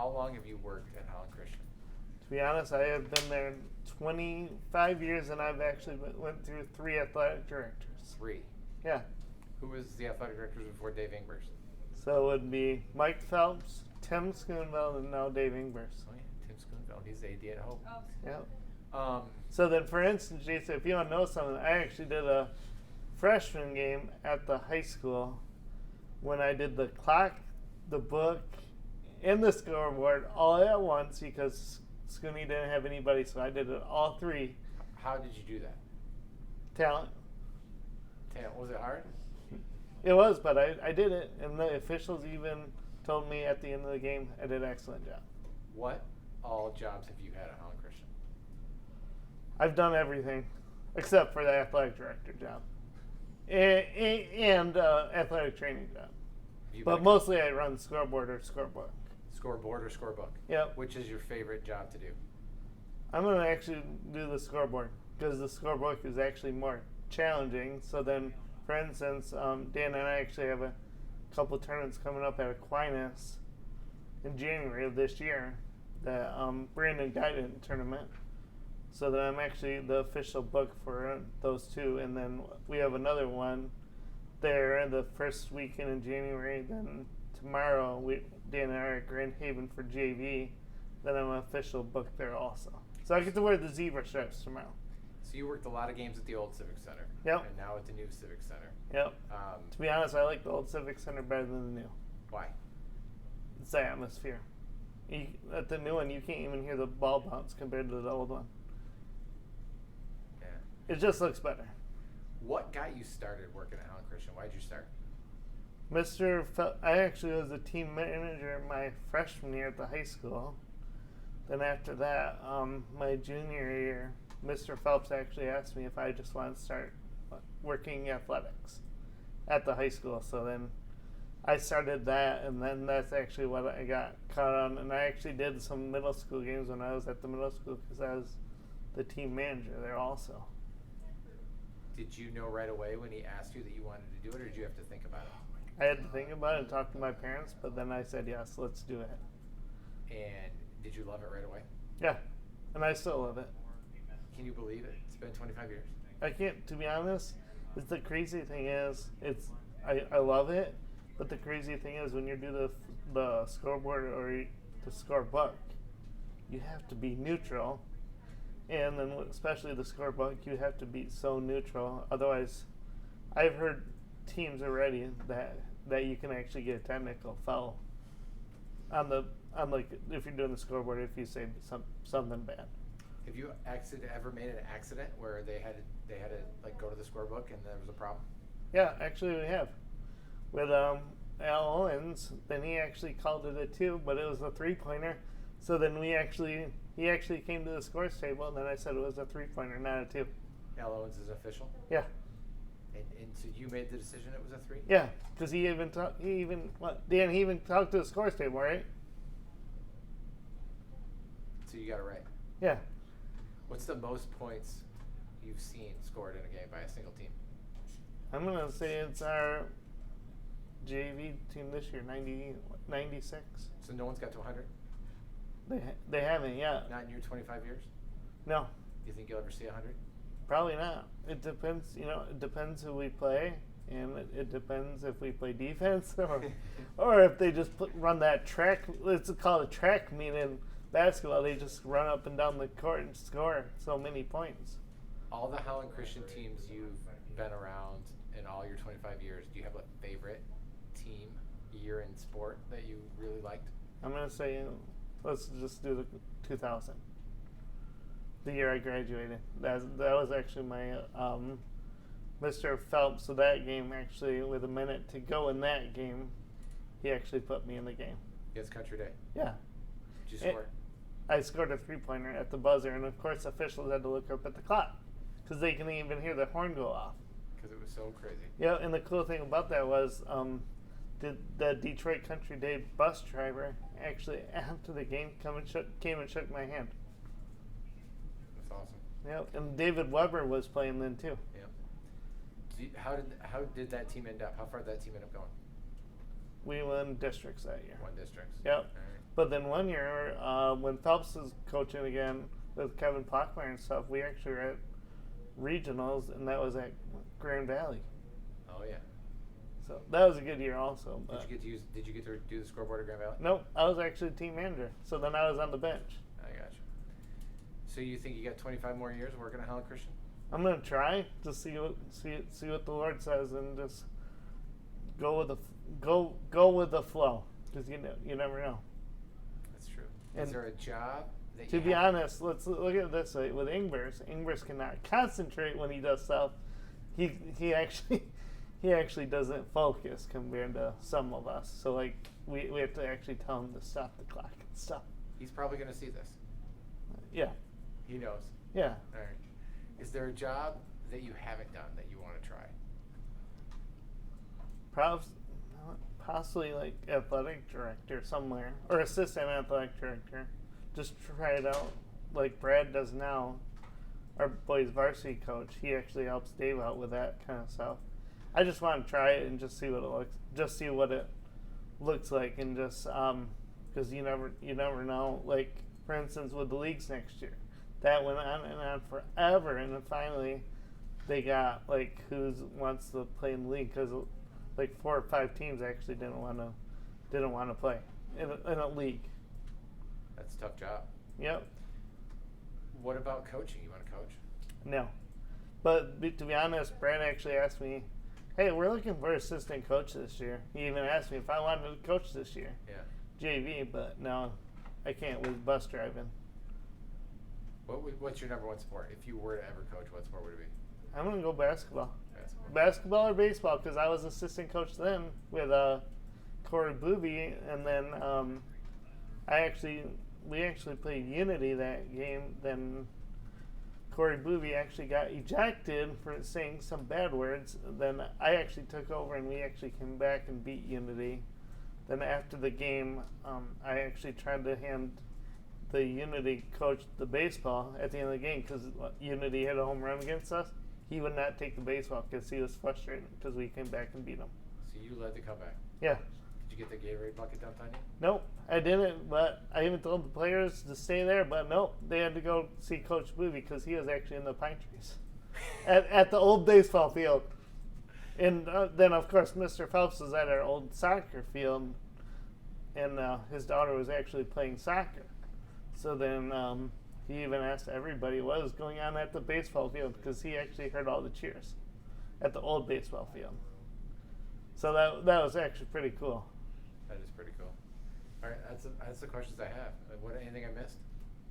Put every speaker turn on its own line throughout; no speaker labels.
How long have you worked at Holland Christian?
To be honest, I have been there 25 years, and I've actually went through 3 athletic directors.
3.
Yeah.
Who was the athletic director before Dave Ingvers?
So it would be Mike Phelps, Tim Schoonveld, and now Dave Ingvers.
Oh yeah, Tim Schoonveld. He's the AD at Hope.
Yeah. So then, for instance, Jason, if you want to know something, I actually did a freshman game at the high school when I did the clock, the book, and the scoreboard all at once because Scooney didn't have anybody, so I did it all 3.
How did you do that?
Talent.
Was it hard?
It was, but I did it, and the officials even told me at the end of the game I did an excellent job.
What all jobs have you had at Holland Christian?
I've done everything except for the athletic director job and athletic training job. But mostly I run scoreboard or scorebook.
Scoreboard or scorebook?
Yep.
Which is your favorite job to do?
I'm going to actually do the scoreboard because the scorebook is actually more challenging. So then, for instance, Dan and I actually have a couple tournaments coming up at Aquinas in January of this year. The Brandon guided tournament. So then I'm actually the official book for those 2. And then we have another one there the first weekend in January. Then tomorrow, Dan and I are at Grand Haven for JV. Then I'm an official book there also. So I get to wear the zebra stripes tomorrow.
So you worked a lot of games at the old Civic Center.
Yep.
And now at the new Civic Center.
Yep. To be honest, I like the old Civic Center better than the new.
Why?
It's the atmosphere. At the new one, you can't even hear the ball bounce compared to the old one.
Yeah.
It just looks better.
What got you started working at Holland Christian? Why did you start?
I actually was a team manager my freshman year at the high school. Then after that, my junior year, Mr. Phelps actually asked me if I just wanted to start working athletics at the high school. So then I started that, and then that's actually what I got caught on. And I actually did some middle school games when I was at the middle school because I was the team manager there also.
Did you know right away when he asked you that you wanted to do it, or did you have to think about it?
I had to think about it and talk to my parents, but then I said, yes, let's do it.
And did you love it right away?
Yeah, and I still love it.
Can you believe it? It's been 25 years.
I can't, to be honest, the crazy thing is, I love it, but the crazy thing is when you do the scoreboard or the scorebook, you have to be neutral. And then especially the scorebook, you have to be so neutral. Otherwise, I've heard teams already that you can actually get a technical foul on like if you're doing the scoreboard if you say something bad.
Have you ever made an accident where they had to like go to the scorebook and there was a problem?
Yeah, actually we have. With Al Owens, then he actually called it a 2, but it was a 3-pointer. So then he actually came to the scores table, and then I said it was a 3-pointer, not a 2.
Al Owens is official?
Yeah.
And so you made the decision it was a 3?
Yeah, because he even talked to the scores table, right?
So you got it right.
Yeah.
What's the most points you've seen scored in a game by a single team?
I'm going to say it's our JV team this year, 96.
So no one's got to 100?
They haven't yet.
Not in your 25 years?
No.
Do you think you'll ever see 100?
Probably not. It depends. It depends who we play, and it depends if we play defense or if they just run that track. It's called a track meet in basketball. They just run up and down the court and score so many points.
All the Holland Christian teams you've been around in all your 25 years, do you have a favorite team year in sport that you really liked?
I'm going to say, let's just do the 2000. The year I graduated. That was actually my Mr. Phelps. So that game, actually, with a minute to go in that game, he actually put me in the game.
Yes, Country Day.
Yeah.
Did you score?
I scored a 3-pointer at the buzzer, and of course officials had to look up at the clock because they couldn't even hear the horn go off.
Because it was so crazy.
Yeah, and the cool thing about that was the Detroit Country Day bus driver actually, after the game, came and shook my hand.
That's awesome.
Yeah, and David Weber was playing then too.
Yeah. How did that team end up? How far did that team end up going?
We won districts that year.
Won districts.
Yep.
All right.
But then one year, when Phelps was coaching again with Kevin Pockmeyer and stuff, we actually were at regionals, and that was at Grand Valley.
Oh yeah.
So that was a good year also. But
Did you get to do the scoreboard at Grand Valley?
nope, I was actually team manager. So then I was on the bench.
I got you. So you think you got 25 more years working at Holland Christian?
I'm gonna try to see what the Lord says and just go with the flow, because you never know.
That's true.
And
is there a job that
to
you
be
have?
honest, let's look at it this way. With Ingvers cannot concentrate when he does stuff. He actually doesn't focus compared to some of us. So like we have to actually tell him to stop the clock and stuff.
He's probably going to see this.
Yeah.
He knows.
Yeah.
All right. Is there a job that you haven't done that you want to try?
Possibly like athletic director somewhere, or assistant athletic director. Just try it out like Brad does now. Our boys varsity coach, he actually helps Dave out with that kind of stuff. I just want to try it and just see what it looks like, and just because you never know. Like for instance, with the leagues next year, that went on and on forever, and then finally they got like who wants to play in the league, because like 4 or 5 teams actually didn't want to play in a league.
That's a tough job.
Yep.
What about coaching? You want to coach?
No. But to be honest, Brad actually asked me, hey, we're looking for an assistant coach this year. He even asked me if I wanted to coach this year.
Yeah.
JV, but no, I can't with bus driving.
What's your number one sport? If you were to ever coach, what sport would it be?
I'm going to go basketball.
Basketball.
Basketball or baseball, because I was assistant coach then with Corey Booby, and then we actually played Unity that game. Then Corey Booby actually got ejected for saying some bad words. Then I actually took over, and we actually came back and beat Unity. Then after the game, I actually tried to hand the Unity coach the baseball at the end of the game, because Unity hit a home run against us. He would not take the baseball because he was frustrated because we came back and beat him.
So you led the comeback.
Yeah.
Did you get the Gatorade bucket dumped on you?
Nope, I didn't, but I even told the players to stay there, but nope, they had to go see Coach Booby because he was actually in the pine trees at the old baseball field. And then, of course, Mr. Phelps was at our old soccer field, and his daughter was actually playing soccer. So then he even asked everybody what was going on at the baseball field, because he actually heard all the cheers at the old baseball field. So that was actually pretty cool.
That is pretty cool. All right, that's the questions I have. Anything I missed?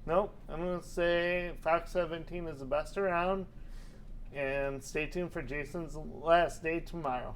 Nope. I'm going to say Fox 17 is the best around, and stay tuned for Jason's last day tomorrow.